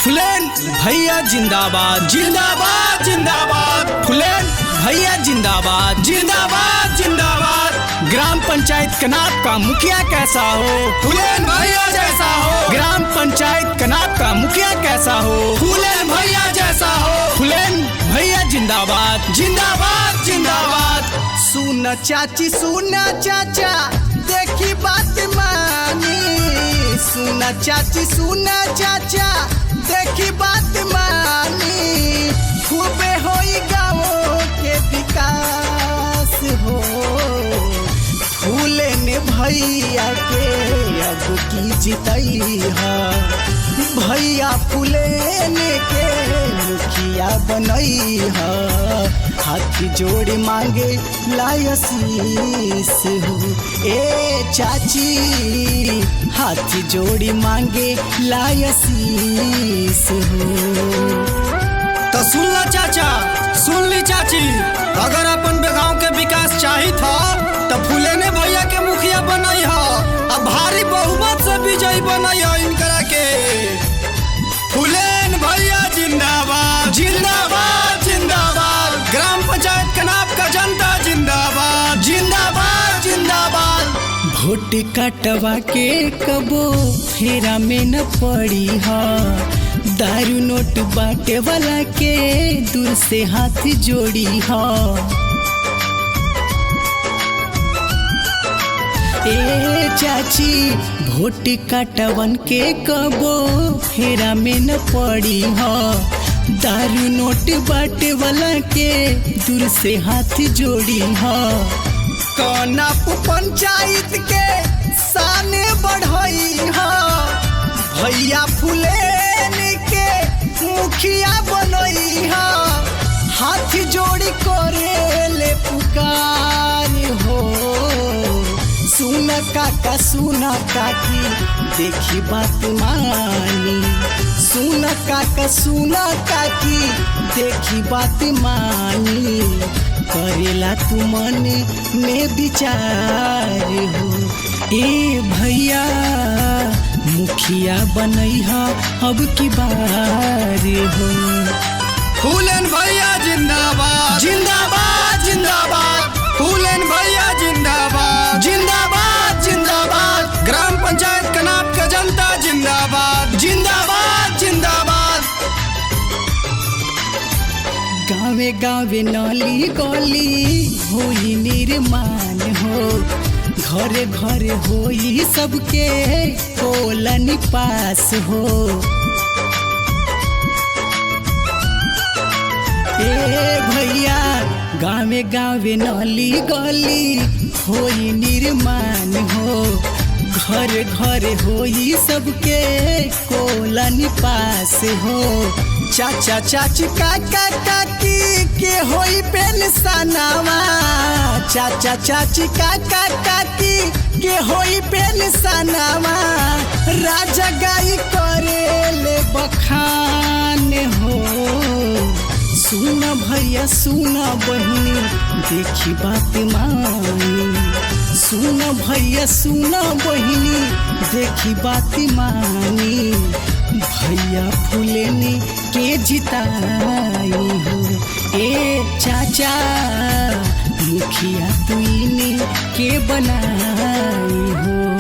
फुलेन भैया जिंदाबाद जिंदाबाद जिंदाबाद। फुलेन भैया जिंदाबाद जिंदाबाद जिंदाबाद। ग्राम पंचायत कनाप का मुखिया कैसा हो? फुलेन भैया जैसा हो। ग्राम पंचायत कनाप का मुखिया कैसा हो? फुलेन भैया जैसा हो। फुलेन भैया जिंदाबाद जिंदाबाद जिंदाबाद। सुन चाची सुन चाचा देखी बात मानी। सुन चाची सुन चाचा देखी बात मानी। खूबे होई गाँव के विकास हो। फूलेन भैया के अब की जितई है। भैया फूलेन के मुखिया बनई है। हाथ जोड़ मांगे लायसीस हो। ए चाची हाथ जोड़ी मांगे लायसीस हो। तो सुन ला चाचा सुन ली चाची, अगर अपन गाँव के विकास चाहिए था तो फुलेने भैया के मुखिया बनई है। अब भारी बहुमत से विजयी बनई है इनकरा के। फुलेन भैया जिंदाबाद जिंदाबाद जिंदाबाद। ग्राम पंचायत कनाप का जनता जिंदाबाद जिंदाबाद जिंदाबाद। वोट कटवा के कबो फेरा में न पड़ी हा। दारू नोट बाटे वाला के दूर से हाथ जोड़ी हा। ए चाची वोट कटवन के कबो फेरा में न पड़ी हा। दारू नोट बाटे वाला के दूर से हाथ जोड़ी हा। कनाप पंचायत के साने बढ़ई है। भैया फुलेन के मुखिया बनई है। हाथ जोड़ी करे ले पुकार हो। सुन काका सुन काकी देखी बात मानी। सुन काका सुन काकी देखी बात मानी। करेला तू मन में विचार हो। ए भैया मुखिया बनई है अब की बार हो। फुलेन भैया जिंदाबाद जिंदाबाद जिंदाबाद। फुलेन भैया जिंदाबाद जिंदाबाद जिंदाबाद। ग्राम पंचायत कनाप का जनता जिंदाबाद जिंदाबाद जिंदाबाद। गावे गावे नाली गली होई निर्माण हो। घरे घरे होई सबके कोलन पास हो। ए भैया गावे गावे नाली गली होई निर्माण हो। घर घर होई सबके कोलन पास हो। चाचा चाची काका काकी के होई पेंशनवा। चाचा चाची काका काकी के होई पेंशनवा। राजा गाई करे ले बखान हो। सुन भैया सुन बहिनी देखी बात मानी। सुन भैया सुन बहिनी देखी बात मानी। भैया फुलेने के जिताई हो। ए चाचा मुखिया तुईने के बनाई हो।